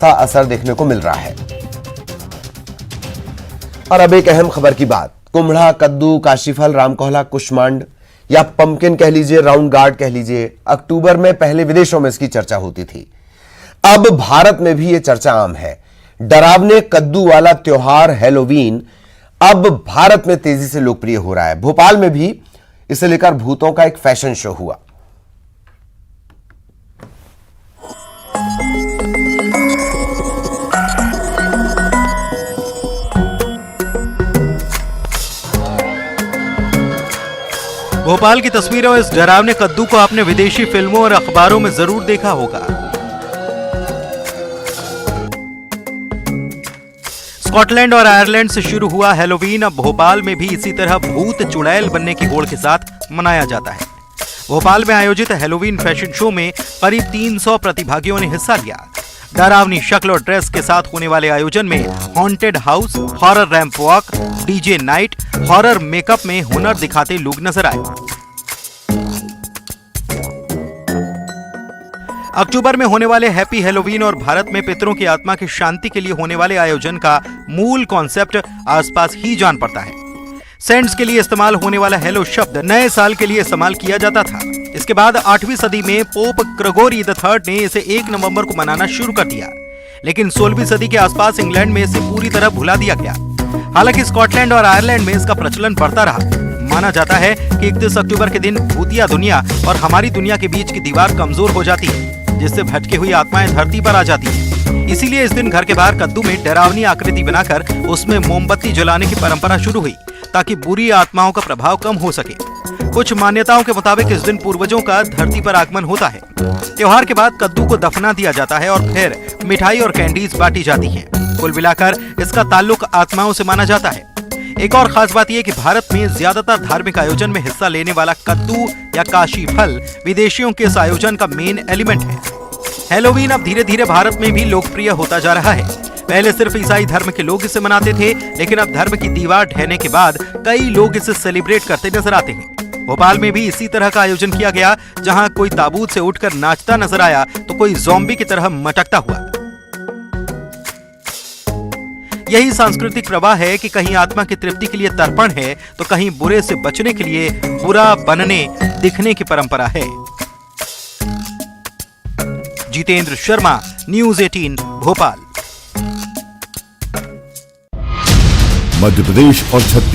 सा असर देखने को मिल रहा है। और अब एक अहम खबर की बात, कुम्हड़ा, कद्दू, काशीफल, रामकोहला, कुष्मांड या पंपकिन कह लीजिए, राउंड गार्ड कह लीजिए, अक्टूबर में पहले विदेशों में इसकी चर्चा होती थी। अब भारत में भी यह चर्चा आम है। डरावने कद्दू वाला त्योहार हैलोवीन अब भारत में तेजी से लोकप्रिय हो रहा है। भोपाल में भी इसे लेकर भूतों का एक फैशन शो हुआ। भोपाल की तस्वीरों इस डरावने कद्दू को आपने विदेशी फिल्मों और अखबारों में जरूर देखा होगा। स्कॉटलैंड और आयरलैंड से शुरू हुआ हैलोवीन अब भोपाल में भी इसी तरह भूत चुड़ैल बनने की होड़ के साथ मनाया जाता है। भोपाल में आयोजित हैलोवीन फैशन शो में करीब 300 प्रतिभागियों ने हिस्सा लिया। डरावनी शक्ल और ड्रेस के साथ होने वाले आयोजन में haunted house, horror ramp walk, DJ night, horror makeup में हुनर दिखाते लोग नजर आए। अक्टूबर में होने वाले हैप्पी हैलोवीन और भारत में पितरों की आत्मा की शांति के लिए होने वाले आयोजन का मूल कॉन्सेप्ट आसपास ही जान पड़ता है। सेंट्स के लिए इस्तेमाल होने वाला हेलो शब्द नए साल के लिए इस्तेमाल किया जाता था। इसके बाद 8वीं सदी में पोप ग्रेगोरी III ने इसे 1 नवंबर को मनाना शुरू कर दिया, लेकिन 16वीं सदी के आसपास इंग्लैंड में इसे पूरी तरह भुला दिया गया। हालांकि स्कॉटलैंड और आयरलैंड में इसका प्रचलन बढ़ता रहा। माना जाता है कि 31 अक्टूबर के दिन भूतिया दुनिया और हमारी दुनिया के बीच की दीवार कमजोर हो जाती है, जिससे भटकी हुई आत्माएं धरती पर आ जाती हैं। इसीलिए इस दिन घर के बाहर कद्दू में डरावनी आकृति बनाकर उसमें मोमबत्ती जलाने की परंपरा शुरू हुई, ताकि बुरी आत्माओं का प्रभाव कम हो सके। कुछ मान्यताओं के मुताबिक इस दिन पूर्वजों का धरती पर आगमन होता है। त्योहार के बाद कद्दू को दफना दिया जाता है और फिर मिठाई और कैंडीज बांटी जाती हैं। कुल मिलाकर इसका ताल्लुक आत्माओं से माना जाता है। एक और खास बात यह कि भारत में ज्यादातर धार्मिक आयोजन में हिस्सा लेने वाला कद्दू या काशी फल विदेशियों के इस आयोजन का मेन एलिमेंट है। हैलोवीन अब धीरे धीरे भारत में भी लोकप्रिय होता जा रहा है। पहले सिर्फ ईसाई धर्म के लोग इसे मनाते थे, लेकिन अब धर्म की दीवार ढहने के बाद कई लोग इसे सेलिब्रेट करते नजर आते हैं। भोपाल में भी इसी तरह का आयोजन किया गया, जहां कोई ताबूत से उठकर नाचता नजर आया तो कोई ज़ॉम्बी की तरह मटकता हुआ। यही सांस्कृतिक प्रवाह है कि कहीं आत्मा की तृप्ति के लिए तर्पण है, तो कहीं बुरे से बचने के लिए बुरा बनने दिखने की परंपरा है। जितेंद्र शर्मा, न्यूज़ 18 भोपाल। मध्य प्रदेश और छत्तीसगढ़